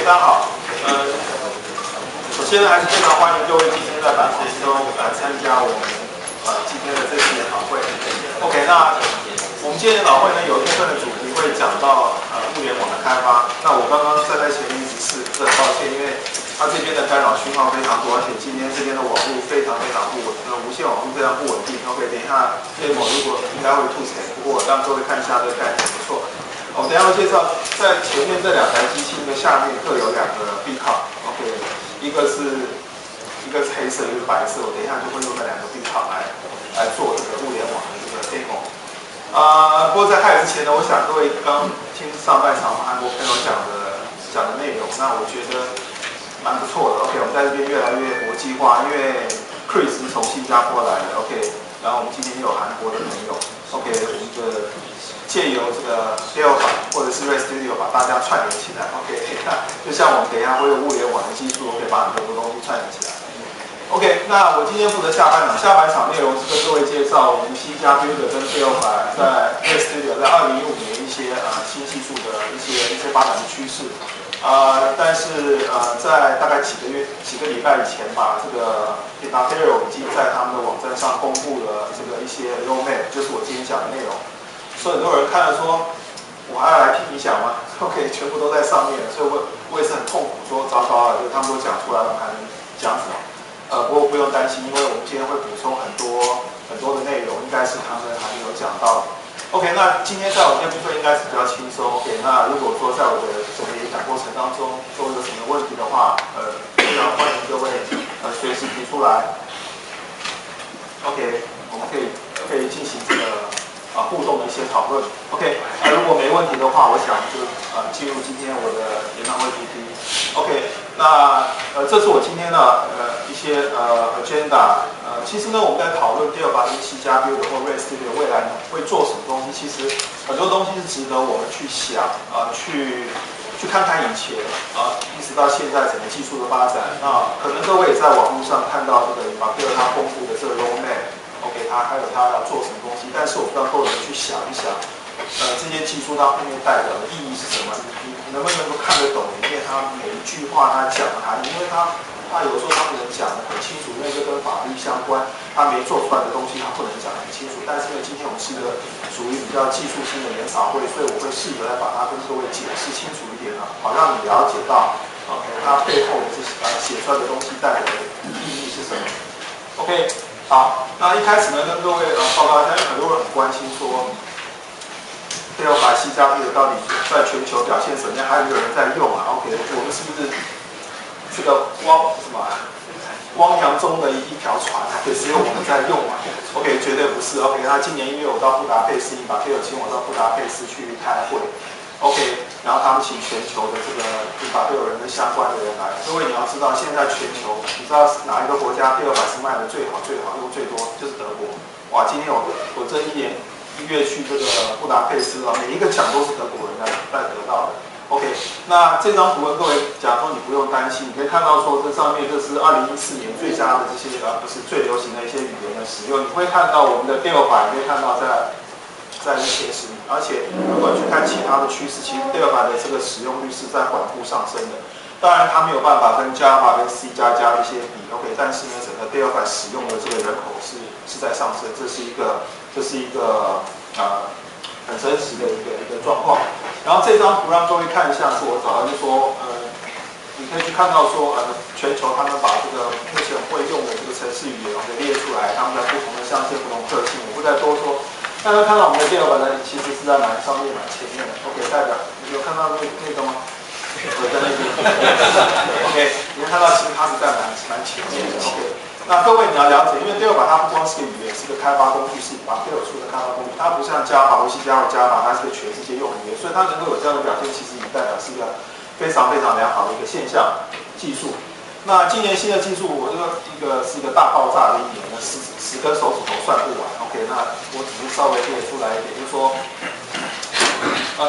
大家好。首先呢，还是非常欢迎各位今天在板时间中来参加我们今天的这次研讨会。OK， 那我们今天研讨会呢有一部分的主题会讲到物联网的开发。那我刚刚站在前面一直是很抱歉，因为它这边的干扰讯号非常多，而且今天这边的网络非常不稳，无线网络非常不稳定。OK， 等一下电某如果应该会吐槽，不过我让各位看一下这个概念不错。我等一下会介绍，在前面这两台机器的下面各有两个 beacon。OK， 一个是黑色，一个是白色。我等一下就会用那两个 beacon来做这个物联网的这个 demo。不过在开始之前呢，我想各位刚听上半场韩国朋友讲的内容，那我觉得蛮不错的。OK， 我们在这边越来越国际化，因为 Chris 是从新加坡来的。OK， 然后我们今天也有韩国的朋友。OK， 我们的借由这个 Delphi 或者是 ResStudio 把大家串联起来。OK， 就像我们等一下会用物联网的技术，可以把很多东西串联起来。OK， 那我今天负责下半场内容是跟各位介绍我们 C++ Builder 跟 Delphi 在 ResStudio 在2015年一些新技术的一些发展的趋势。但是在大概几个礼拜以前吧，这个 Datadog 已经在他们的网站上公布了这个一些 roadmap， 就是我今天讲的内容。所以很多人看了说，我还要来听你讲吗 ？OK， 全部都在上面了，所以我也是很痛苦，说糟糕了，就是他们都讲出来了，还能讲什么？不过不用担心，因为我们今天会补充很多的内容，应该是他们还没有讲到的。OK， 那今天在我这部分应该是比较轻松。OK， 那如果说在我的整个演讲过程当中都有什么问题的话，非常欢迎各位随时提出来。OK， 我们可以进行这个互动的一些讨论。OK， 如果没问题的话，我想就进入今天我的研讨会 PPT。OK， 那这是我今天的一些agenda。其实呢，我们在讨论Delphi跟C++ Builder 或 ResStudio 未来会做什么东西，其实很多东西是值得我们去想去看看以前一直到现在整个技术的发展。那可能各位也在网络上看到这个Mark他公布的这个 roadmap。OK， 他还有他要做什么东西，但是我不知道各位去想一想，这些技术它后面代表的意义是什么？你能不能够看得懂里面它每一句话它讲的含义？因为它有时候他不能讲得很清楚，因为这跟法律相关，他没做出来的东西他不能讲得很清楚。但是因为今天我们是一个属于比较技术性的研讨会，所以我会试着来把它跟各位解释清楚一点好让你了解到它背后的这些写出来的东西代表的意义是什么。OK。好，那一开始呢，跟各位报告一下，因为很多人很关心说，Delphi C++ 到底在全球表现怎么样？还有没有人在用啊 ？OK， 我们是不是这个汪洋中的一条船，只有我们在用啊 ？OK， 绝对不是。OK， 那今年1月我到布达佩斯，把 Phil 请我到布达佩斯去开会。OK， 然后他们请全球的这个160人的相关的人来。各位你要知道，现在全球你知道哪一个国家Delphi是卖的最好、用最多，就是德国。哇，今天我这一年1月去这个布达佩斯每一个奖都是德国人在得到的。OK， 那这张图跟各位讲说你不用担心，你可以看到说这上面这是2014年最佳的这些不是最流行的一些语言的使用。你会看到我们的Delphi，你会看到在那前10名，而且如果去看其他的趋势，其实Delphi的这个使用率是在缓步上升的。当然，它没有办法跟 Java 跟 C++ 一些比 ，OK， 但是呢，整个Delphi使用的这个人口是在上升，这是一个很真实的一个状况。然后这张图让各位看一下，是我找到就说你可以去看到说全球他们把这个目前会用的这个程式语言给列出来，他们在不同的象限、不同特性，我不再多说。大家看到我们的Delphi呢，其实是在上面前面的 ，OK， 代表你有看到那个吗？我在那边 ，OK， 你看到其实它是在蛮前面的 ，OK。那各位你要了解，因为Delphi它不光是个语言，是个开发工具，是把Delphi出的开发工具，它不像Java或C++ Java，它是个全世界用语言，所以它能够有这样的表现，其实也代表是一个非常良好的一个现象技术。那今年新的技术，我这个是一个大爆炸的一年，10根手指头算不完。OK， 那我只是稍微列出来一点，就是说，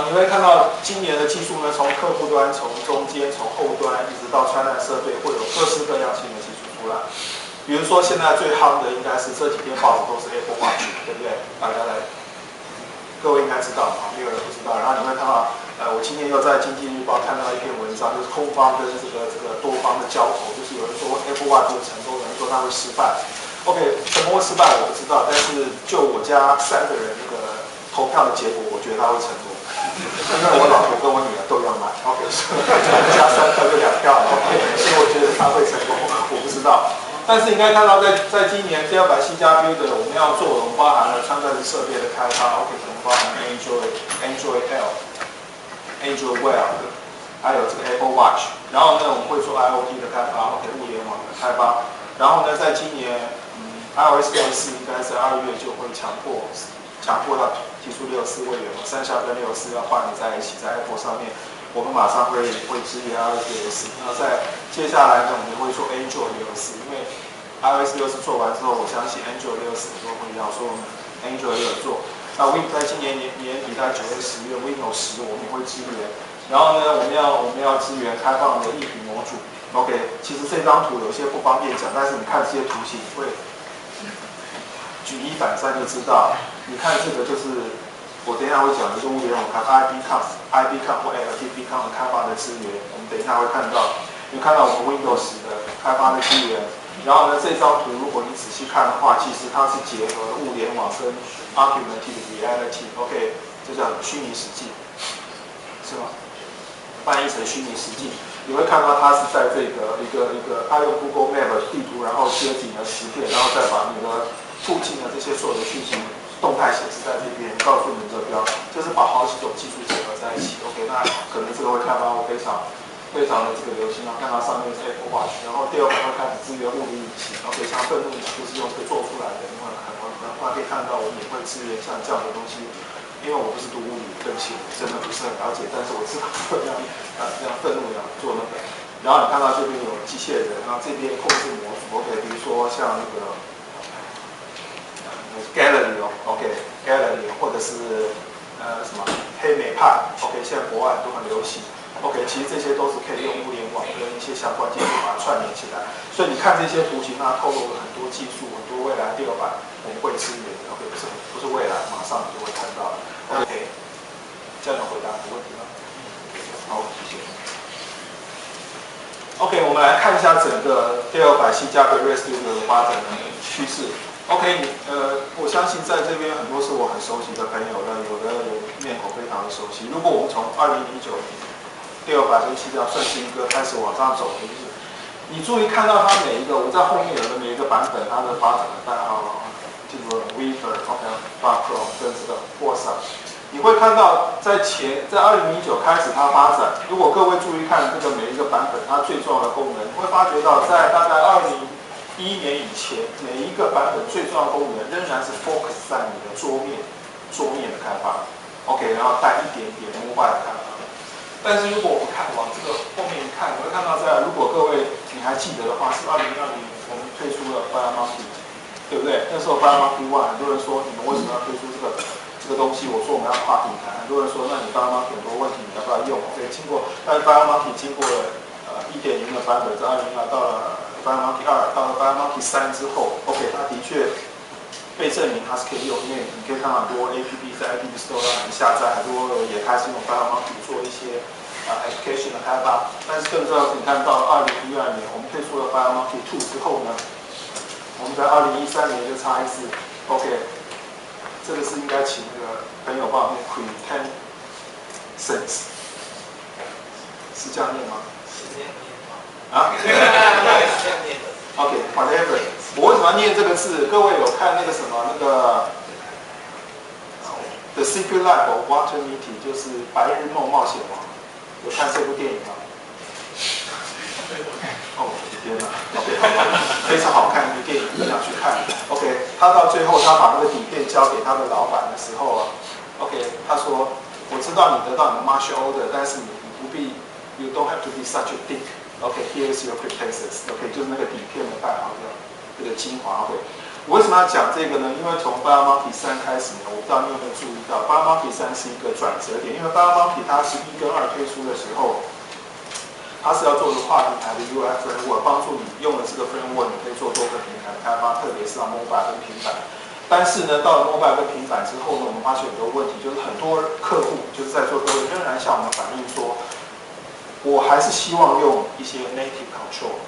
你会看到今年的技术呢，从客户端、从中间、从后端一直到穿戴设备，会有各式各样新的技术出来。比如说现在最夯的应该是这几天报纸都是 Apple Watch， 对不对？大家各位应该知道，没有人不知道。然后你会看到我今天又在经济日报看到一篇文章，就是空方跟这个多方的交投，就是有人说 Apple Watch 会成功，有人说它会失败。OK， 成功会失败我不知道，但是就我家3个人那个投票的结果，我觉得它会成功，因为我老婆跟我女儿都要买。OK， 所以加3票就2票。OK， 所以我觉得它会成功，我不知道。但是应该看到在今年第200 C++的我们要做的，我们包含了穿戴式设备的开发 ，OK， 可能包含 Android L、Android Wear， 还有这个 Apple Watch。然后呢，我们会做 IoT 的开发 ，OK， 物联网的开发。然后呢，在今年iOS 6.4应该是2月就会强迫要提出6.4位元，3下跟6.4要换在一起，在 Apple 上面。我们马上会支援 iOS 6.4，那在接下来呢，我们会做 Android 6.4，因为 iOS 6.4做完之后，我相信 Android 6.4都会要说我们 Android 6做。那 在今年年底在9月、10月 Windows 10我们也会支援。然后呢，我们要支援开放的硬体模组。OK， 其实这张图有些不方便讲，但是你看这些图形会举一反三就知道。你看这个就是我等一下会讲的是物联网开发 IBCOM 或 LTBCOM 的开发的资源，我们等一下会看到。你看到我们 Windows 的开发的资源。然后呢，这张图如果你仔细看的话，其实它是结合物联网跟 Augmented Reality。OK， 这叫虚拟实境，是吗？翻译成虚拟实境。你会看到它是在这个一个，它用 Google Map 地图，然后贴紧了磁片，然后再把你的附近的这些所有的讯息动态显示在这边，告诉你这标，就是把好几种技术结合在一起。OK， 那可能这个会看到非常的这个流行啊，看到上面是 Apple Watch， 然后第2版会开始支援物理引擎。OK， 像愤怒引擎就是用这个做出来的，因为可能可以看到我们也会支援像这样的东西。因为我不是读物理，对不起，我真的不是很了解，但是我知道会让愤怒一样做那个。然后你看到这边有机械人，然后这边控制模组 ，OK， 比如说像那个Gallery Gallery 或者是什么黑美派 ，OK， 现在国外都很流行 ，OK， 其实这些都是可以用物联网跟一些相关技术把它串联起来。所以你看这些图形，它透露了很多技术，很多未来第2版我们会支援的 ，OK， 不是未来，马上你就会看到了。OK， 这样能回答你的问题吗？好，谢谢。OK， 我们来看一下整个第2版 C+ Visual Studio 的发展的趋势。OK， 我相信在这边很多是我很熟悉的朋友呢，有的面孔非常的熟悉。如果我们从2009年第2版跟C+ 算是一个开始往上走的，就是你注意看到它每一个，我在后面有的每一个版本它的发展的代号。这个 Weaver、Macro 跟这个 Forza， 你会看到在2009开始它发展。如果各位注意看这个每一个版本，它最重要的功能，你会发觉到在大概2011年以前，每一个版本最重要的功能仍然是 focus 在你的桌面的开发 ，OK， 然后带一点点 mobile 的开发。但是如果我们往这个后面看，你会看到如果各位你还记得的话，是2020年我们推出了 FireMonkey。对不对？那时候 FireMonkey One， 很多人说你们为什么要推出这个东西？我说我们要跨平台。很多人说，那你 FireMonkey 很多问题，你要不要用？对，但是 FireMonkey 经过了1.0 的版本，在2002到了 FireMonkey 2，到了 FireMonkey 3之后 ，OK， 它的确被证明它是可以用，因为你可以看到很多 APP 在 App Store 上下载，很多人也开始用 FireMonkey 做一些application 的开发。但是更重要是，你看到2012年我们推出了 FireMonkey 2之后呢？我们在2013年就插一次 ，OK， 这个是应该请那个朋友帮我念 Quintessence， 是这样念吗？是这样念吗？啊？是这样念的。OK，whatever。我为什么要念这个字？各位有看那个什么那个 The Secret Life of Walter Mitty， 就是《白日梦冒险王》，有看这部电影吗？哦，我的天哪 ！OK， 非常好看的电影，一定要去看。OK， 他到最后他把那个底片交给他的老板的时候啊 ，OK， 他说：“我知道你得到你的 martial order， 但是你不必 ，you don't have to be such a dick。OK，here's your quintessence。OK， 就是那个底片的代号的这个精华会。我为什么要讲这个呢？因为从 FireMonkey 3开始呢，我不知道你有没有注意到 ，FireMonkey 3是一个转折点，因为 FireMonkey 它是1跟2推出的时候。它是要做一个跨平台的 UI framework， 帮助你用了这个 framework， 你可以做多个平台的开发，特别是让 mobile 跟平板。但是呢，到了 mobile 跟平板之后呢，我们发现很多问题，就是很多客户就是在座各位仍然向我们反映说，我还是希望用一些 native control，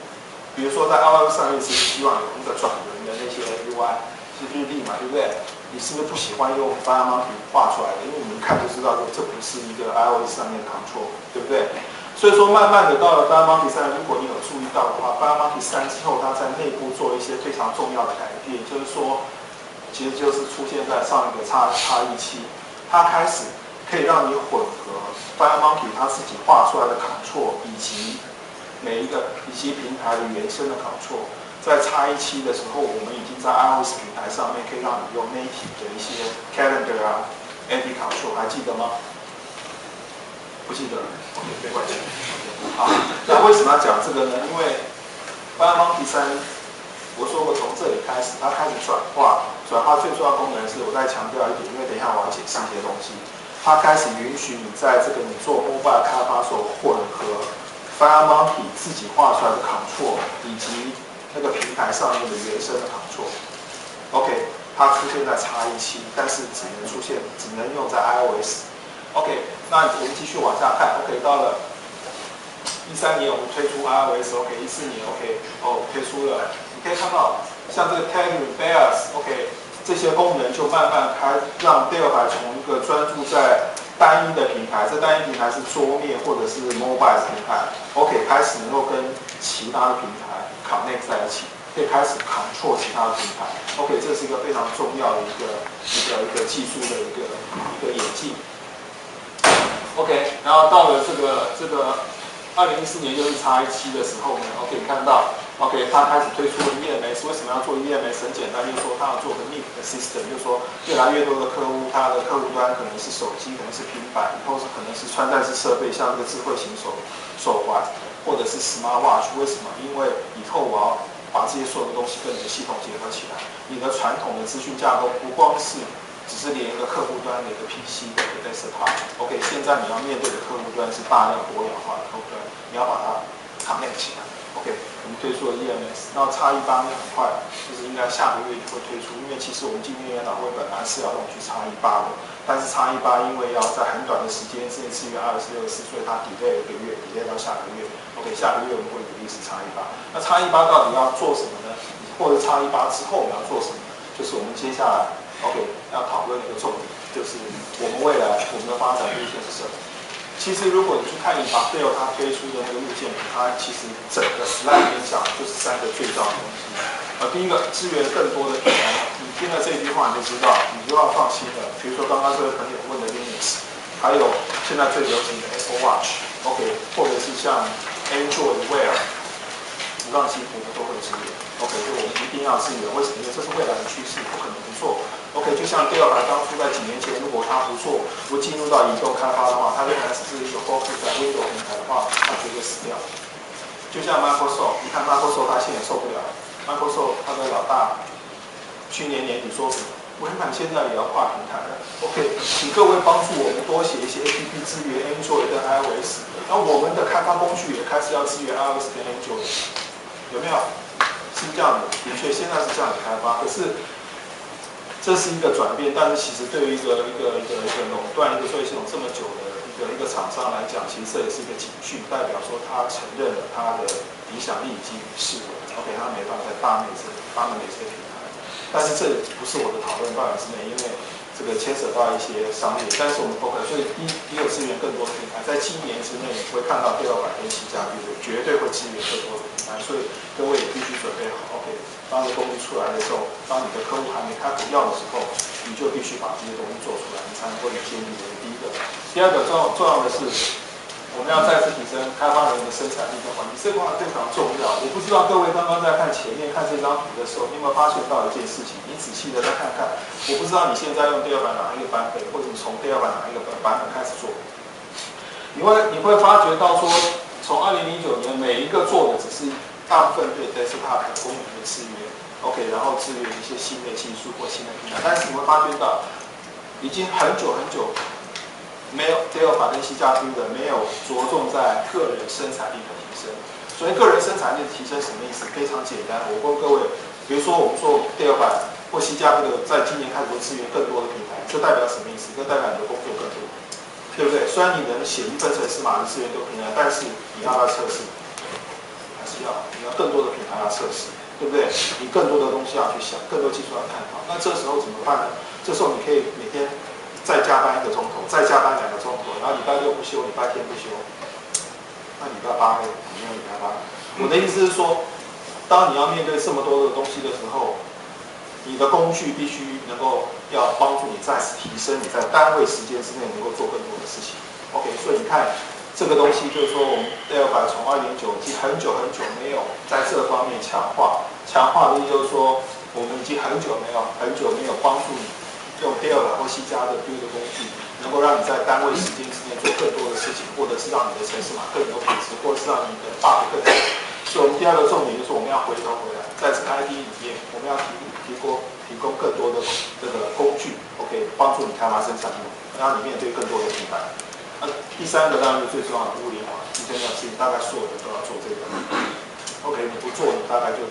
比如说在 iOS 上面是希望有那个转轮的那些 UI 是日历嘛，对不对？你是不是不喜欢用 FireMonkey 画出来的？因为你们看就知道，这不是一个 iOS 上面的 control， 对不对？所以说，慢慢的到了 FireMonkey 3，如果你有注意到的话 ，FireMonkey 3之后，它在内部做一些非常重要的改变，就是说。其实就是出现在上一个差异器，它开始可以让你混合 FireMonkey 它自己画出来的 control 以及平台的原生的 control， 在差异器的时候，我们已经在 iOS 平台上面可以让你用 native 的一些 calendar 啊 edit control， 还记得吗？不记得了 ，OK， 没关系。好，那为什么要讲这个呢？因为 FireMonkey 3。我说过，从这里开始，它开始转化最重要的功能是，我再强调一点，因为等一下我要解释一些东西。它开始允许你在这个你做 mobile 开发时候混合 FireMonkey 自己画出来的 control 以及那个平台上面的原生的 control。OK， 它出现在差异器，但是只能用在 iOS。OK， 那我们继续往下看。OK， 到了13年我们推出 iOS。OK， 14年 OK， 推出了。可以看到，像这个 tagging bias，OK， 这些功能就慢慢让 Delphi 从一个专注在单一的平台，这单一平台是桌面或者是 mobile 平台 ，OK， 开始能够跟其他的平台 connect 在一起，可以开始 control 其他的平台 ，OK， 这是一个非常重要的一个技术的一个演进 ，OK， 然后到了这个2014年就是差异7的时候呢 ，OK， 看到。OK， 他开始推出了 EMS， 为什么要做 EMS？ 很简单，就是说他要做个 NIC 的 system， 就是说越来越多的客户，他的客户端可能是手机，可能是平板，以后是可能是穿戴式设备，像这个智慧型手环，或者是 Smart Watch。为什么？因为以后我要把这些所有的东西跟你的系统结合起来，你的传统的资讯架构不光是只是连一个客户端的一个 PC 的一个 desktop。OK， 现在你要面对的客户端是大量多样化的客户端，你要把它 connect 起来。OK， 我们推出了 EMS， 然后差异8呢很快，就是应该下个月就会推出，因为其实我们今年研讨会本来是要用去差异8的，但是差异8因为要在很短的时间，这一次约26、24，所以它 delay 了1个月 ，delay 到下个月。OK， 下个月我们会release差异8。那差异8到底要做什么呢？或者差异8之后我们要做什么？就是我们接下来 OK 要讨论的一个重点，就是我们未来我们的发展路线是什么？其实，如果你去看Intel它推出的那个路线图，它其实整个 slide 里面讲的就是3个最重要的东西。第一个，支援更多的平台。你听了这句话，你就知道，你就要放心了。比如说刚刚这位朋友问的 Linux， 还有现在最流行的 Apple Watch，OK， 或者是像 Android Wear， 无杠西服都会支援。OK， 所以我们一定要支援。为什么？因为这是未来的趋势，不可能不做。OK， 就像Delphi当初在几年前，如果他不做，不进入到移动开发的话，他仍然只是一个 focus 在 Windows 平台的话，他绝对死掉。就像 Microsoft， 你看 Microsoft 他现在受不了 ，Microsoft 他的老大去年年底说什么？微软现在也要跨平台了。OK， 请各位帮助我们多写一些 APP 支援 Android 跟 iOS， 然后我们的开发工具也开始要支援 iOS 跟 Android， 有没有？是这样的，的确现在是这样的开发，可是。这是一个转变，但是其实对于一个垄断一个作业系统这么久的一个厂商来讲，其实这也是一个警讯，代表说他承认了他的影响力已经逝了 ，OK， 他没办法在大美这个平台。但是这不是我的讨论范围之内，因为这个牵扯到一些商业，但是我们 focus， 所以第一个支援更多的平台，在7年之内你会看到Delphi跟C++绝对会支援更多的平台，所以各位也必须准备好 ，OK。当这个东西出来的时候，当你的客户还没开口要的时候，你就必须把这些东西做出来，你才能够领先你的第一个。第二个重要的是，我们要再次提升开发人员的生产力跟环境，这块非常重要。我不知道各位刚刚在看前面看这张图的时候，你有没有发现到一件事情？你仔细的再看看，我不知道你现在用Delphi哪一个版本，或者你从Delphi哪一个版本开始做，你会发觉到说，从2009年每一个做的只是。大部分对 desktop 的功能的支援 ，OK， 然后支援一些新的技术或新的平台，但是你会发觉到，已经很久没有 Delphi 跟C++ 的没有着重在个人生产力的提升。所以个人生产力的提升什么意思？非常简单，我问各位，比如说我们做 Delphi 或 C 加 B 的在今年开始会支援更多的平台，这代表什么意思？这代表你的工作更多，对不对？虽然你能写一份程式码支援多平台，但是你要不要测试？还是要，你要更多的平台要测试，对不对？你更多的东西要去想，更多技术要探讨。那这时候怎么办呢？这时候你可以每天再加班1个钟头，再加班2个钟头，然后礼拜6不休，礼拜天不休。那礼拜8呢？没有礼拜8。我的意思是说，当你要面对这么多的东西的时候，你的工具必须能够要帮助你再次提升你在单位时间之内能够做更多的事情。OK， 所以你看这个东西就是说，我们Dell从2.9已经很久没有在这方面强化。强化的意思就是说，我们已经很久没有帮助你用Dell或 C 加的 build 工具，能够让你在单位时间之内做更多的事情，或者是让你的程式码更有品质，或者是让你的 bug 更少。所以我们第2个重点就是我们要回来，在这个 IDE 里面，我们要提供更多的这个工具 ，OK， 帮助你开发生产力，让你面对更多的平台。第3个当然是最重要的物联网，今天要是你大概所有人都要做这个 ，OK， 你不做，你大概就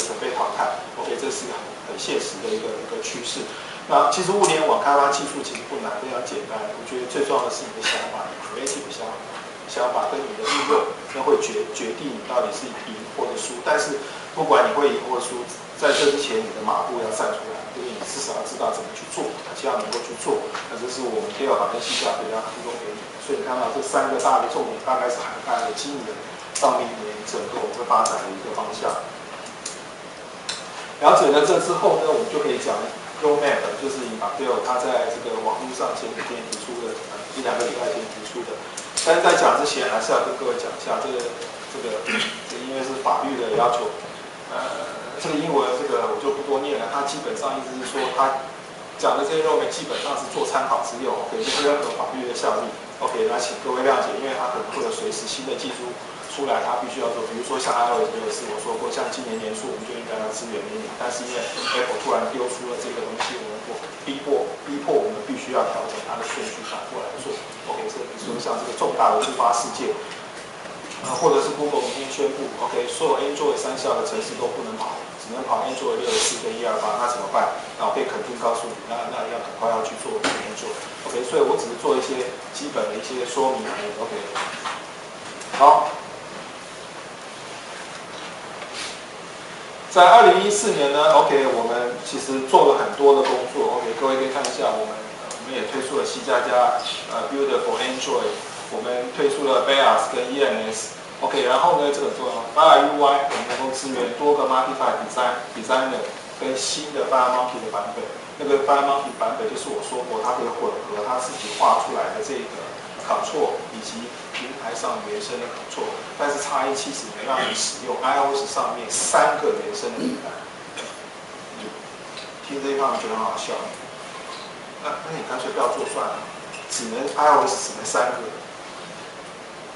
准备淘汰 ，OK， 这是很现实的一个趋势。那其实物联网开发技术其实不难，非常简单。我觉得最重要的是你的想法，你 creative 想法跟你的应用，那会决定你到底是赢或者输。但是不管你会赢或输，在这之前你的马步要站出来，因为你至少要知道怎么去做，而且要能够去做。那这是我们Dell跟 C 加要提供给你。所以你看到这3个大的重点，大概是涵盖了今年到明年整个我们会发展的一个方向。了解了这之后呢，我们就可以讲 roadmap， 就是以Dell他在这个网络上前几天提出的，1-2个礼拜前提出的。但是在讲之前，还是要跟各位讲一下这因为是法律的要求，这个英文这个我就不多念了。它基本上意思是说，它讲的这些roadmap基本上是做参考之用 ，OK， 没有任何法律的效力 ，OK， 那请各位谅解，因为它可能会有随时新的技术出来，它必须要做，比如说像 iOS 6.4，我说过，像今年年初我们就应该要支援Mini，但是因为 Apple 突然丢出了这个东西，我们逼迫我们必须要调整它的顺序反过来做。OK， 这比如说像这个重大的突发事件，或者是 Google 明天宣布 ，OK， 所有 Android 3效的程式都不能跑，只能跑 Android 64跟128，那怎么办？那我可以肯定告诉你，那要赶快要去做 Android。OK， 所以我只是做一些基本的一些说明而已。OK， 好。在2014年呢 ，OK， 我们其实做了很多的工作 ，OK， 各位可以看一下，我们也推出了 C++Builder for Android， 我们推出了 BIOS 跟 EMS，OK， 然后呢，这个做 Fire UI， 我们能够支援多个 Multi-File Designer 跟新的 FireMonkey 的版本。那个 FireMonkey 版本就是我说过，它可以混合它自己画出来的这个 Control 以及平台上原生的 Control， 但是x87没让你使用 iOS 上面3个原生的平台。听这一方面觉得很好笑，那你干脆不要做算了，iOS 只能3个。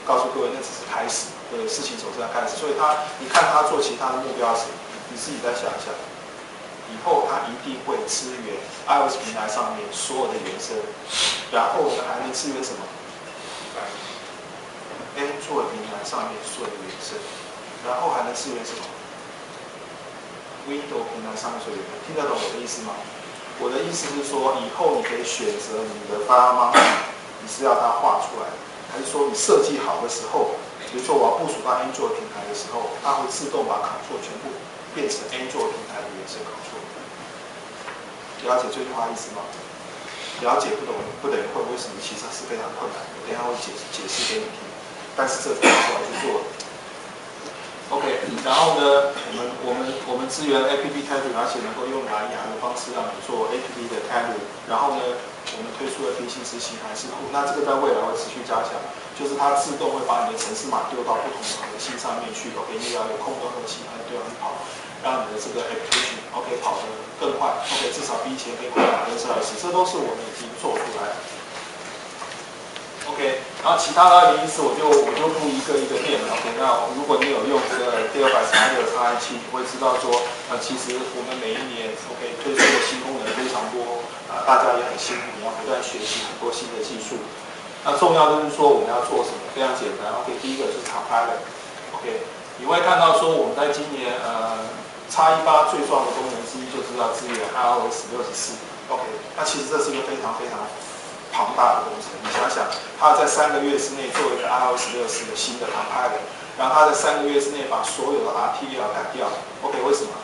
告诉各位，那只是开始，事情总是要开始。所以你看他做其他的目标时，你自己再想一想，以后他一定会支援 iOS 平台上面所有的原生，然后呢还能支援什么？ Android 平台上面所有的原生，然后还能支援什么 ？Windows 平台上面所有的原生，听得懂我的意思吗？我的意思是说，以后你可以选择你的FireMonkey，你是要它画出来，还是说你设计好的时候，比如说我要部署到 Android 平台的时候，它会自动把 Control 全部变成 Android 平台的原生 Control。了解这句话意思吗？了解不懂不等于会，为什么其实是非常困难的，等一下会解释给你听。但是这是我要去做的。OK， 然后呢，我们支援 APP Title， 而且能够用蓝牙的方式让你做 APP 的 Title。然后呢，我们推出了平行执行函式库，那这个在未来会持续加强，就是它自动会把你的程式码丢到不同的核心上面去 ，OK， 你要有空的核心，它丢上去跑，让你的这个 application OK 跑得更快 ，OK， 至少比以前可以快20%，这都是我们已经做出来的。OK， 然后其他的2014我就不一个一个念了。OK， 那如果你有用这个第236的x87，你会知道说，其实我们每一年 OK 推出的新功能非常多，大家也很辛苦，你要不断学习很多新的技术。那重要就是说我们要做什么，非常简单。OK， 第一个就是 Copilot。OK， 你会看到说我们在今年x87 X18最重要的功能之一就是要支援 iOS 64。OK， 那其实这是一个非常非常庞大的工程。你想想，它在3个月之内做一个 iOS 64的新的 compiler， 然后它在3个月之内把所有的 RTL 改掉。OK， 为什么？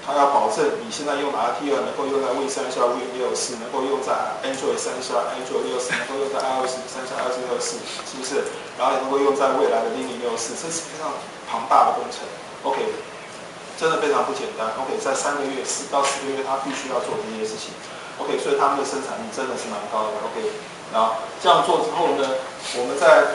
它要保证你现在用的 RTL 能够用在 Win32、Win64，能够用在 Android 32、Android 64，能够用在 iOS 32、iOS 64，是不是？然后也能够用在未来的0064，这是非常庞大的工程。OK。真的非常不简单。OK， 在3个月4到10个月，他必须要做这些事情。OK， 所以他们的生产力真的是蛮高的。OK， 然后这样做之后呢，我们在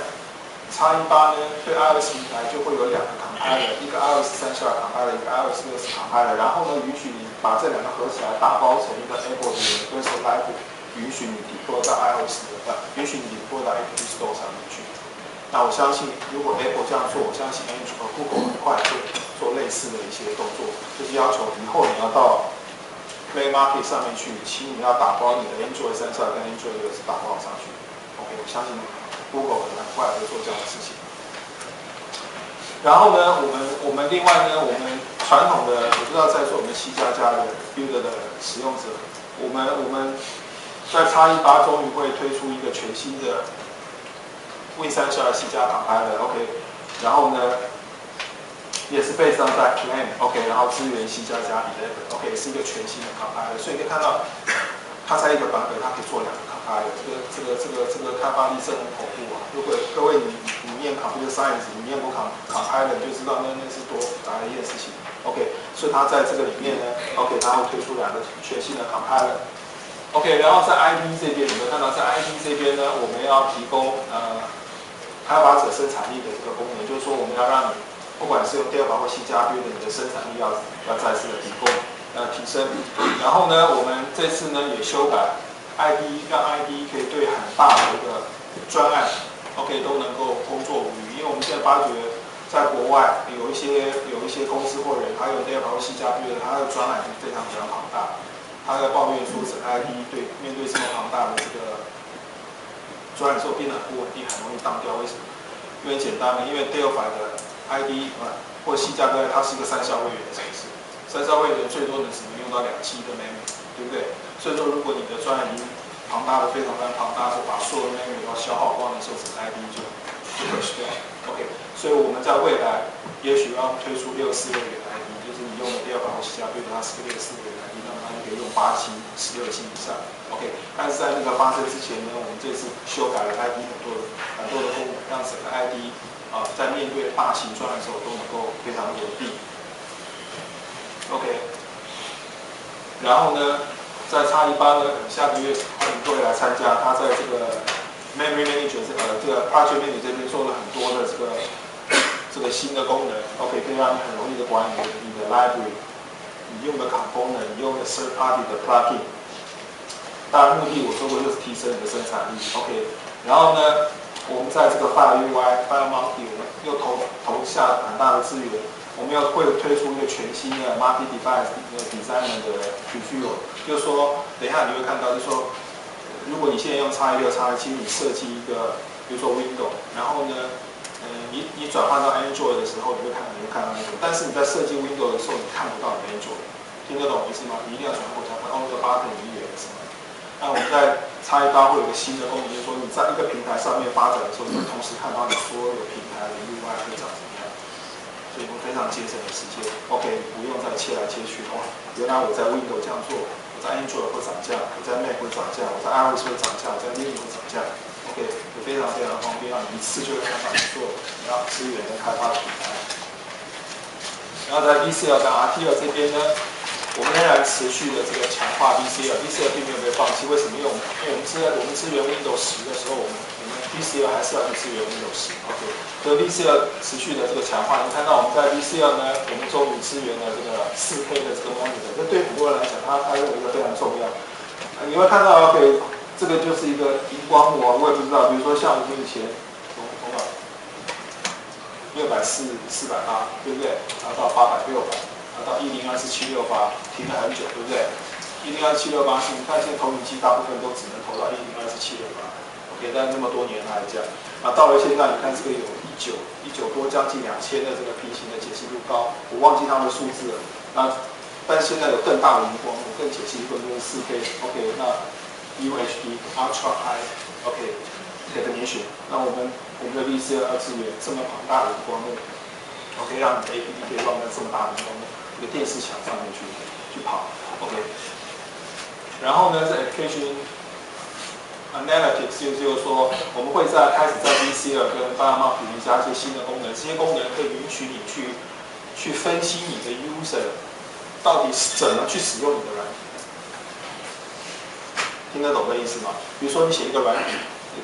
X18呢，对 iOS 平台就会有2个 compiler， 一个 iOS 32 compiler， 一个 iOS 64 compiler， 然后呢，允许你把这2个合起来打包成一个 Apple 的 Universal Library， 允许你 deploy 到 iOS 允许你 deploy 到 App Store 上面去。那我相信，如果 Apple 这样做，我相信 Google 很快会做类似的一些动作，就是要求以后你要到 Play Market 上面去，请你要打包你的 Android 32跟 Android 64打包上去。OK， 我相信 Google 可能很快会做这样的事情。然后呢，我们另外呢，我们传统的，我不知道在座我们7++的 Builder 的使用者，我们在X18终于会推出一个全新的 Win32 C+ compiler，OK， 然后呢，也是based on在 Clang，OK， 然后支援 C++ 11，OK， 是一个全新的 compiler， 所以你可以看到，它才一个版本，它可以做2个 compiler， 这个开发力是很恐怖啊！如果各位你念 computer science， 你念过 compiler， 你就知道那是多复杂的一件事情。OK， 所以它在这个里面呢 ，OK， 它会推出2个全新的 compiler。OK， 然后在 IDE 这边，你们看到在 IDE 这边呢，我们要提供开发者生产力的这个功能，就是说我们要让你不管是用 Delphi 或 C++ 的，你的生产力要再次的提升。然后呢，我们这次呢也修改 IDE， 让 IDE 可以对很大的一个专案 ，OK 都能够工作无虞。因为我们现在发觉，在国外有一些公司或人，他用 Delphi 或 C++ 的，他的专案是非常非常庞大。他在抱怨说，整个 IDE 面对这么庞大的这个专案的时候变得很不稳定，很容易当掉。为什么？因为简单的，因为 Delphi 的 IDE 或 C++它是一个3效位元的程式，3效位元最多只能用到2G的 memory， 对不对？所以说，如果你的专案已经庞大的非常庞大，说把所有的 memory 都消耗光的时候，整个 IDE 就 crash 掉。OK， 所以我们在未来也许要推出64位元的 IDE， 就是你用的 Delphi 或 C++，它是个64位元的 IDE， 那么它就可以用8G、16G 以上。OK， 但是在那个发生之前呢，我们这次修改了 IDE 很多的功能，让整个 IDE 在面对大型专案的时候都能够非常稳定。OK， 然后呢，在X18呢，下个月欢迎各位来参加，他在这个 Memory Manager 这个 Project Manager 这边做了很多的这个新的功能 ，OK， 可以让你很容易的管理你的 library， 你用的 component， 你用的 third party 的 plugin。当然，目的我说过就是提升你的生产力 ，OK。然后呢，我们在这个 File UI、FileMonkey， 我们又投下很大的资源，我们会推出一个全新的 Multi-Device Designer 的 Preview， 就是说，等一下你会看到，就是说，如果你现在用X16、X17，你设计一个，比如说 Windows， 然后呢，你转换到 Android 的时候，你会看到那个，但是你在设计 Windows 的时候，你看不到你的 Android， 听得懂我意思吗？你一定要转过来，看这个 button 里面有什么。那我们在X18会有一个新的功能，就是说你在一个平台上面发展的时候，你会同时看到你所有平台的 UI 会长什么样，所以会非常节省的时间。OK， 不用再切来切去。哇，原来我在 Windows 这样做，我在 Android 会涨价，我在 Mac 会涨价，我在 iOS 会涨价，我在 Linux 会涨价。OK， 也非常非常方便，让你一次就会看到你做你要资源的开发的平台。然后在 VCL 跟 RTL 这边呢，我们仍然持续的这个强化 VCL 并没有被放弃。为什么？因为我们支援 Windows 10的时候，我们 VCL 还是要去支援 Windows 10。OK， 所以 VCL 持续的这个强化，你看到我们在 VCL 呢，我们终于支援了这个4K 的这个 monitor， 这对很多人来讲，他认为这非常重要。你会看到 OK， 这个就是一个荧光幕啊，我也不知道，比如说像我们以前多少640、480，对不对？然后到800、600。到1024688停了很久，对不对？1024688是，你看现在投影机大部分都只能投到1024768，OK， 但这么多年来讲，到了现在，你看这个有19多多将近2000的这个平行的解析度高，我忘记它们的数字了。那但是现在有更大的荧光幕，更解析度就是4K。OK， 那 UHD Ultra High。OK， definition。那我们的 VCR 要支援这么庞大的荧光幕。OK， 让你的 APP 可以放在这么大的荧光幕一个电视墙上面去跑。OK， 然后呢，这 Application Analytics 就是说，我们会开始在 VCR 跟 Firemount 里面加一些新的功能，这些功能可以允许你去分析你的 user 到底是怎么去使用你的软体，听得懂的意思吗？比如说你写一个软体，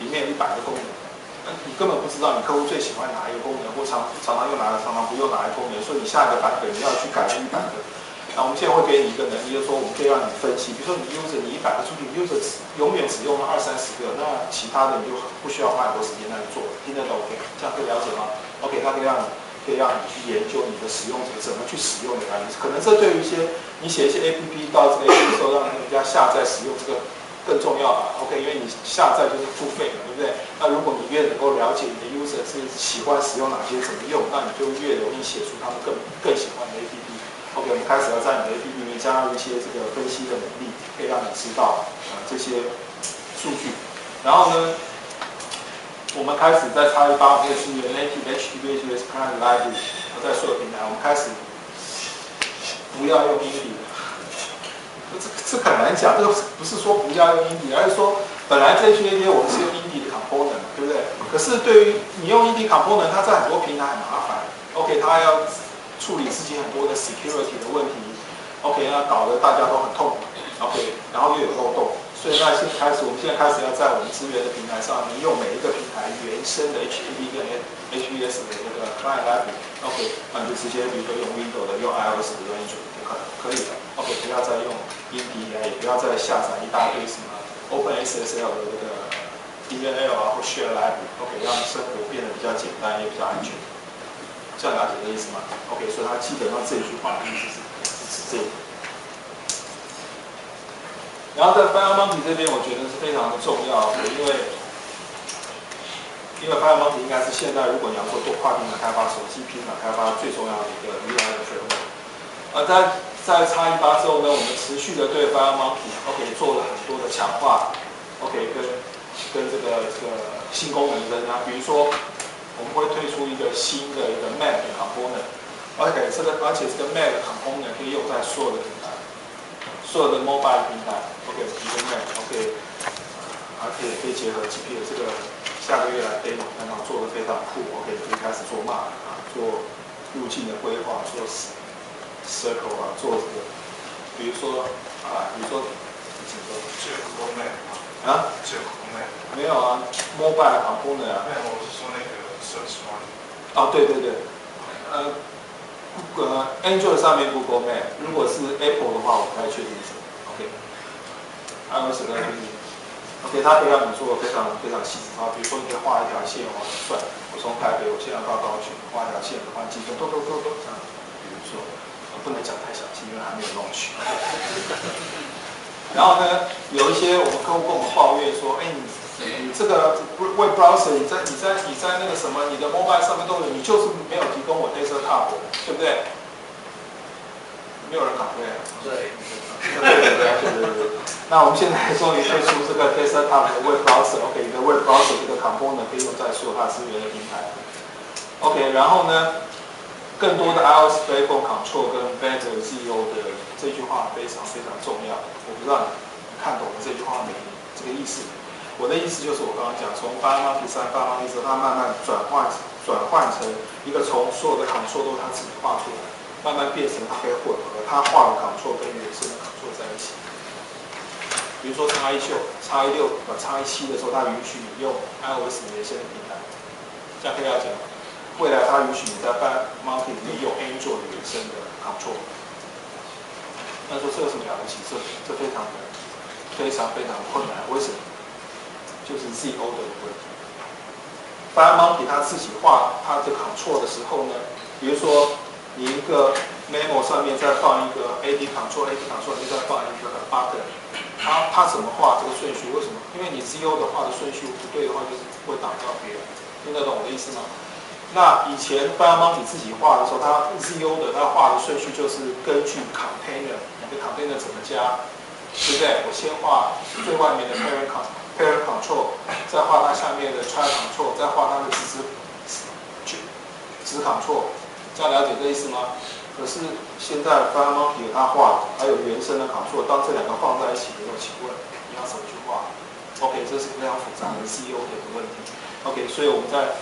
里面有100个功能，你根本不知道你客户最喜欢哪一个功能，或常常用哪个，常常不用哪一个功能，所以你下一个版本你要去改这100个。那我们现在会给你一个能力，就是说我们可以让你分析，比如说你 user 你100个出品 user 永远只用了20-30个，那其他的你就不需要花很多时间来做，听得懂 ？OK， 这样可以了解吗 ？OK， 它可以让你去研究你的使用者怎么去使用你的软体，可能这对于你写一些 APP 到这个 APP 的时候，让人家下载使用这个更重要吧 ？OK， 因为你下载就是付费嘛，对不对？那如果你越能够了解你的 user 是喜欢使用哪些，怎么用，那你就越容易写出他们更喜欢的 APP。OK， 我们开始要在你的 APP 里面加入一些这个分析的能力，可以让你知道这些数据。然后呢，我们开始在X18可以支援 Native HTTP Client Library， 在所有平台，我们开始不要用 Indy。这很难讲，这个不是说不要用 Indy， 而是说本来这些我们是用 Indy 的 component， 对不对？可是对于你用 Indy component， 它在很多平台很麻烦。OK， 它要处理自己很多的 security 的问题 ，OK， 那搞得大家都很痛苦 ，OK， 然后又有漏洞，所以我们现在开始要在我们资源的平台上，你用每一个平台原生的 HTTP 跟 HTTPS 的那个 client library，OK， 那你就直接比如说用 Windows 的、用 iOS 的、用 Android 就可以了 ，OK， 不要再用 Indy 也不要再下载一大堆什么 OpenSSL 的那个 DLL 或 Share Library，OK， 让生活变得比较简单也比较安全。这样了解的意思吗 ？OK， 所以他基本上这一句话的意思是这个。然后在 Firemount 这边，我觉得是非常的重要，因为 Firemount 应该是现在如果你要做跨平台开发、手机平板开发最重要的一个 UI 的 framework。在X18之后呢，我们持续的对 Firemount OK 做了很多的强化 ，OK 跟这个新功能增加，比如说。我们会推出一个新的一个 Map component， 而且这个 Map component 可以用在所有的平台，所有的 mobile 平台 ，OK， 一个 Map OK， 而且可以结合 GPS， 这个下个月来 demo 看到做的非常酷 ，OK， 可以开始做 map 做路径的规划，做 circle 做这个，比如说几个这个 Google Map 啊，这个 Google Map 没有啊 ，mobile component 啊，没有，我是说那个。哦，对对对，Android 上面 Google Map， 如果是 Apple 的话，我不太确定什么。OK，iOS 的 OK， 它可以让你做非常非常细致化，比如说你可以画一条线，往算，我从台北我现在到高雄，画一条线，换计算，这样。比如说，不能讲太详细，因为还没有弄去。然后呢，有一些我们客户跟我们抱怨说，你这个 web browser， 你在那个什么，你的 mobile 上面都有，你就是没有提供我 desktop， 对不对？没有人 complain。对。那我们现在终于推出这个 desktop 的 web browser，OK， 你的 web browser 这个 component 可以用在所有它资源的平台。OK， 然后呢，更多的 iOS platform control 跟 better ZO 的这句话非常非常重要。我不知道你看懂了这句话没？这个意思。我的意思就是我刚刚讲，从Firemount 3、Firemount 4，它慢慢转换成一个从所有的 control 都是它自己画出来，慢慢变成它可以混合它画的 control 跟原生的 control 在一起。比如说X16、X17的时候，它允许你用 iOS 原生的平台，这样可以了解吗？未来它允许你在 Firemount 里面用 Android 原生的 control。那说这有什么了不起？这非常困难，为什么？就是 ZO 的问题。Firemount 它自己画它的 control 的时候呢，比如说你一个 memo 上面再放一个 AD control 里面再放一个 button， 它怎么画这个顺序？为什么？因为你 ZO 的画的顺序不对的话，就是会挡到别人。听得懂我的意思吗？那以前 FireMonkey 自己画的时候，它 ZO 的它画的顺序就是根据 container， 你的 container 怎么加，对不对？我先画最外面的 parent control， 再画它下面的 child control， 再画它的子 control， 这样了解这意思吗？可是现在 FireMonkey 有它画的，还有原生的 control， 当这两个放在一起的时候，请问你要怎么去画 ？OK， 这是非常复杂的 ZO 的一个问题。OK， 所以我们在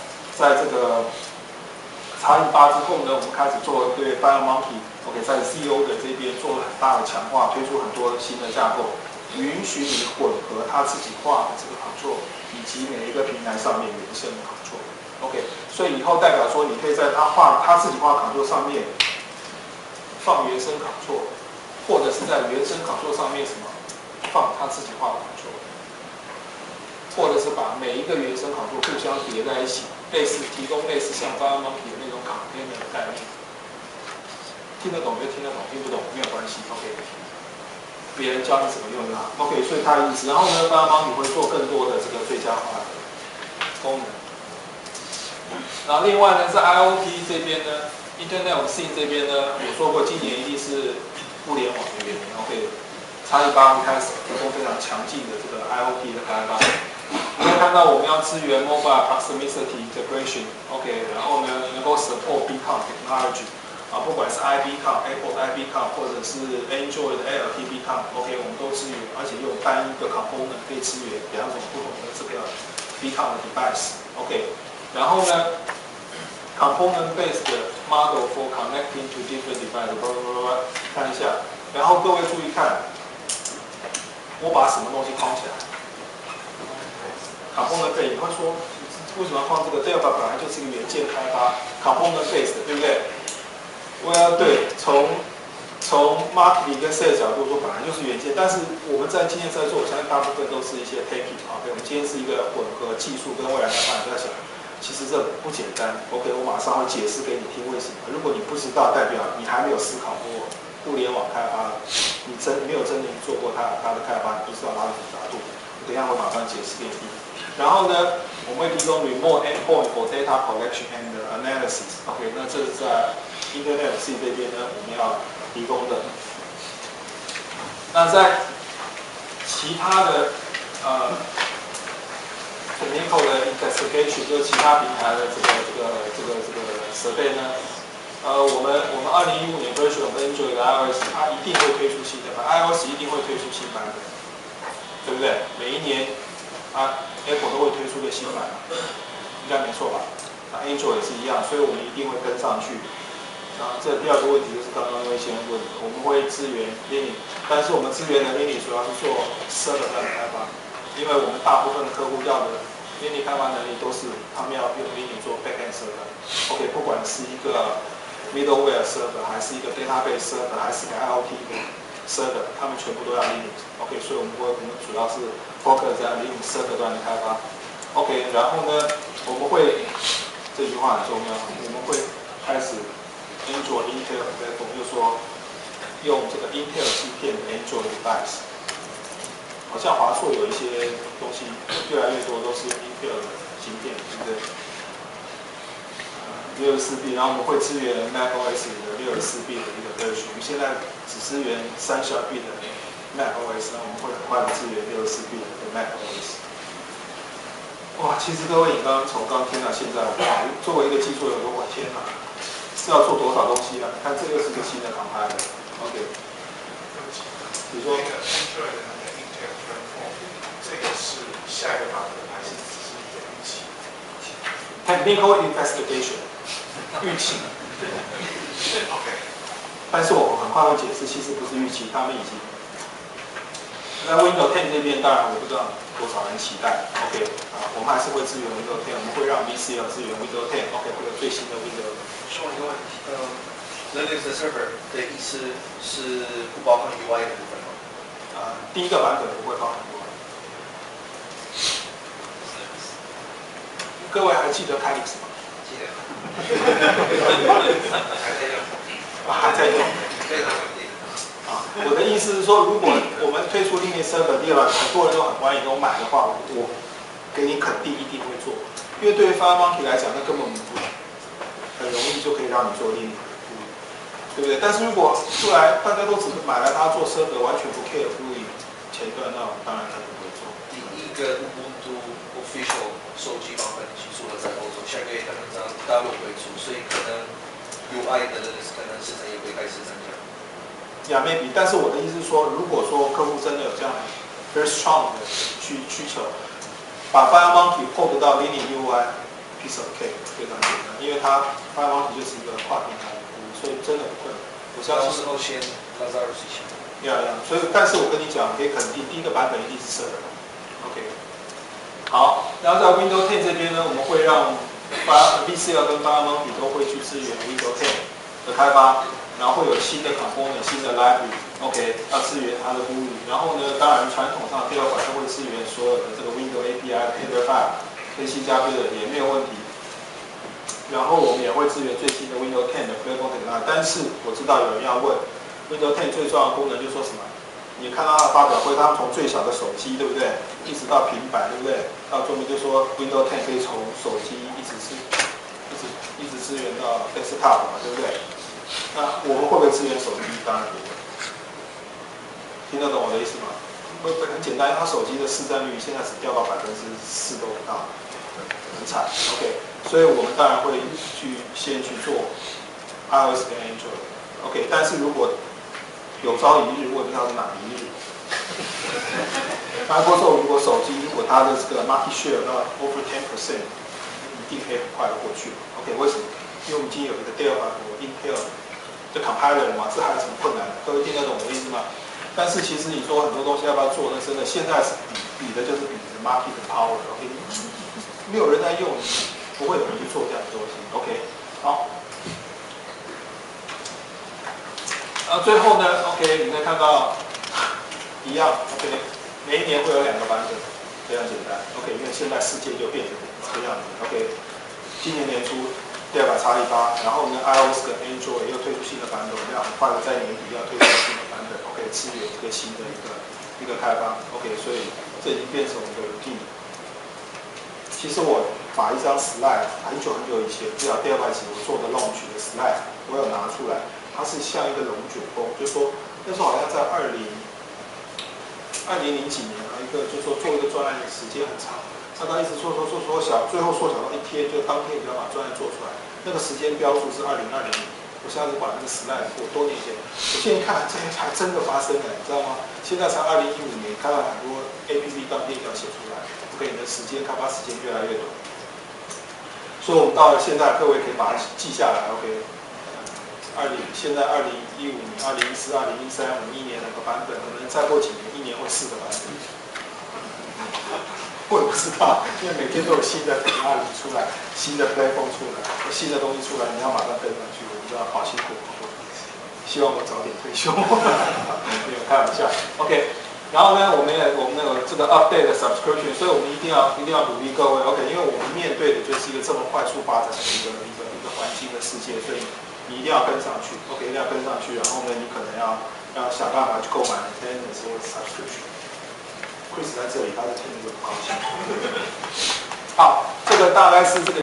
这个查引8之后呢，我们开始做对 FireMonkey OK 在 ZO 的这边做了很大的强化，推出很多新的架构，允许你混合他自己画的这个 control， 以及每一个平台上面原生的 control。OK， 所以以后代表说，你可以在他自己画 control 上面放原生 control， 或者是在原生 control 上面什么放他自己画的 control， 或者是把每一个原生 control 互相叠在一起。提供类似像 FireMonkey 的那种 container 的概念，听得懂就听得懂，听不懂没有关系 ，OK。别人教你怎么用就好 ，OK。所以它的意思，然后呢 ，FireMonkey 会做更多的这个最佳化的功能。然后另外呢，在 IoT 这边呢 ，Internet of Things 这边呢，我说过今年一定是物联网的元年 ，OK。X18开始提供非常强劲的这个 IoT 的开发。你会看到我们要支援 Mobile Proximity Integration，OK， 然后呢能够 support Beacon Technology， 不管是 iBeacon、Apple iBeacon 或者是 Android 的 LT Beacon，OK， 我们都支援，而且用单一个 component 可以支援2种不同的这个 Beacon 的 device，OK， 然后呢 component based model for connecting to different devices， 看一下，然后各位注意看，我把什么东西框起来？component base， 你会说为什么要放这个 Delta 本来就是一个元件开发 component base 的，对不对？对，从 marketing 跟 sales 角度说，本来就是元件，但是我们在今天在做，我相信大部分都是一些 taking， OK， 我们今天是一个混合技术跟未来开发，你在想，其实这不简单 ，OK， 我马上会解释给你听为什么。如果你不知道，代表你还没有思考过互联网开发，你没有真正做过它的开发，你不知道它的复杂度。我等一下会马上解释给你听。然后呢，我们会提供 remote endpoint for data collection and analysis。OK， 那这是在 Internet of Things 这边呢，我们要提供的。那在其他的technical 的 investigation， 就是其他平台的这个设备呢，我们2015年 version of Android 的 iOS， 它一定会推出新的版 ，iOS 一定会推出新版本，对不对？每一年Apple 都会推出个新版，应该没错吧？那 Android 也是一样，所以我们一定会跟上去。这第二个问题就是刚刚那位先生问的，我们会支援 Linux， 但是我们支援的 Linux 主要是做 server 端的开发，因为我们大部分的客户要的 Linux 开发能力都是他们要用 Linux 做 backend server。OK， 不管是一个 middleware server， 还是一个 database server， 还是一个 IoT 的 server， 他们全部都要 Linux。OK， 所以我们主要是 focus 在 Linux server 端的开发。OK， 然后呢，我们会这句话很重要，我们会开始 Android Intel platform， 就是说用这个 Intel 芯片的 Android device。好像华硕有一些东西越来越多都是用 Intel 的芯片，对不对？64B， 然后我们会支援 macOS 的64B 的一个 version， 我们现在只支援32B 的 macOS， 那我们会很快的支援64B 的 macOS。哇，其实各位，你从刚听到现在，哇，作为一个技术员，我天哪，是要做多少东西啊？你看，这又是一个新的compile 的 ，OK。比如说，那个 Android 的那个 Intel Platform， 这个是下一个版本，还是只是一个预期 ？Technical investigation， 预期。OK。但是我很快会解释，其实不是预期，他们已经。在 Windows 10这边，当然我不知道多少人期待 ，OK， 我们还是会支援 Windows 10， 我们会让 VCL 支援 Windows 10，OK， 会有最新的 Windows。说一个问题，Linux server 的意思是不包含 UI 的部分吗？第一个版本不会包含 UI。各位还记得 Calyx 吗？记得。还在用。非常稳定。我的意思是说，如果我们推出 Linux server 第二版，很多人都很欢迎，都买的话，我给你肯定一定会做，因为对于 FireMonkey 来讲，那根本不容易就可以让你做另一个服务，对不对？但是如果出来大家都只是买来它做 server，完全不 care 服务前端，那我当然他就不会做。第一个 Ubuntu official 手机版本其实了在欧洲，下个月可能在大陆会出，所以可能 UI 的可能市场也会开始增加。maybe， 但是我的意思是说，如果说客户真的有这样 very strong 的需求，把 FireMonkey port 到 Linux UI piece of cake 非常简单，因为它 FireMonkey 就是一个跨平台的服务，所以真的不困难。我相信。到时候先Lazarus一起。所以，但是我跟你讲，可以肯定，第一个版本一定是server。OK。好，然后在 Windows 10这边呢，我们会让 VCL 跟 FireMonkey 都会去支援 Windows 10的开发。然后会有新的 component、新的 library，OK， 要支援它的 GUI。然后呢，当然传统上第二款都会支援所有的这个 Windows API 的 header file， 跟 C 加 B 的也没有问题。然后我们也会支援最新的 Windows 10的 Platform Technology。但是我知道有人要问 ，Windows 10最重要的功能就是说什么？你看到它的发表会，他们从最小的手机，对不对？一直到平板，对不对？到最后就说 Windows 10可以从手机一直支援到 desktop 嘛，对不对？那我们会不会支援手机？当然不会。听得懂我的意思吗？很简单，它手机的市占率现在只掉到4%都不到，很惨。OK， 所以我们当然会先去做 iOS 跟 Android。OK， 但是如果有朝一日，我也不知道是哪一日。Microsoft 如果手机如果它的这个 market share 到 over 10%， 一定可以很快的过去。OK， 为什么？因为我们已经有一个第二版的 Intel。就 compiler 嘛，这还有什么困难？各位听得懂我的意思吗？但是其实你说很多东西要不要做，那真的现在是比的就是比的 market 的 power。OK， 没有人在用，不会有人去做这样的东西。OK， 好。然后最后呢 ，OK， 你可以看到一样 ，OK， 每一年会有2个版本，非常简单。OK， 因为现在世界就变成这个样子。OK， 今年年初。第2版X18，然后呢 ，iOS 跟 Android 又推出新的版本，那很快的在年底要推出新的版本 ，OK， 支援一个新的一个开发 ，OK， 所以这已经变成我们的 routine。其实我把一张 slide 很久以前，至少第2版起我做的 launch 的 slide， 我有拿出来，它是像一个龙卷风，就是说那时候好像在2000几年一个，就是说做一个专案的时间很长。那他一直缩小，最后缩小到1天，就当天就要把专案做出来。那个时间标注是2020年。我现在是把那个 slide 我多年前，我现在看这还真的发生了，你知道吗？现在才2015年，看到很多 APP 当天就要写出来。OK， 你的开发时间越来越短。所以我们到了现在，各位可以把它记下来。OK， 现在2015年、2014、2013，我们1年2个版本，可能再过几年，1年会4个版本。我也不知道，因为每天都有新的 technology 出来，新的 platform 出来，新的东西出来，你要马上跟上去，我知道好辛苦。希望我早点退休，没有开玩笑。OK， 然后呢，我们那个这个 update 的 subscription， 所以我们一定要鼓励各位 OK， 因为我们面对的就是一个这么快速发展的一个环境的世界，所以你一定要跟上去 ，OK， 一定要跟上去。然后呢，你可能要想办法去购买 maintenance 或者 subscription。Chris 在这里，他是听得很高兴。好，这个大概是这个。